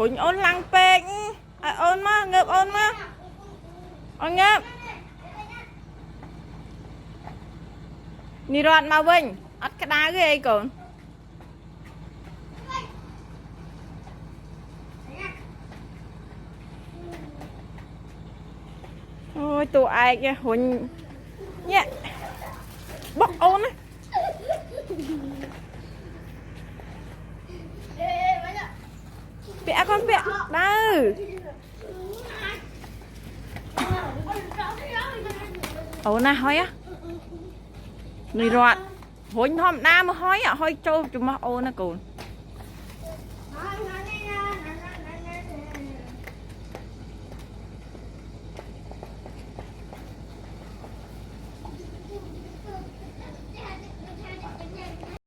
Hụnh ôn lăng bẹc. Ôn mà, ngợp ôn mà. Ôn ngợp. Nì rọt mà vinh. Ất cái đá ghê còn. Ôi tụi ai kìa Hụnh. Nhẹ. Bóc ôn á. Bẹ con bẹ. Đâu. Ôn nè hói á. Nì rọt. Hụnh hôm na mà hói á. Hói trâu cho mà ôn á còn.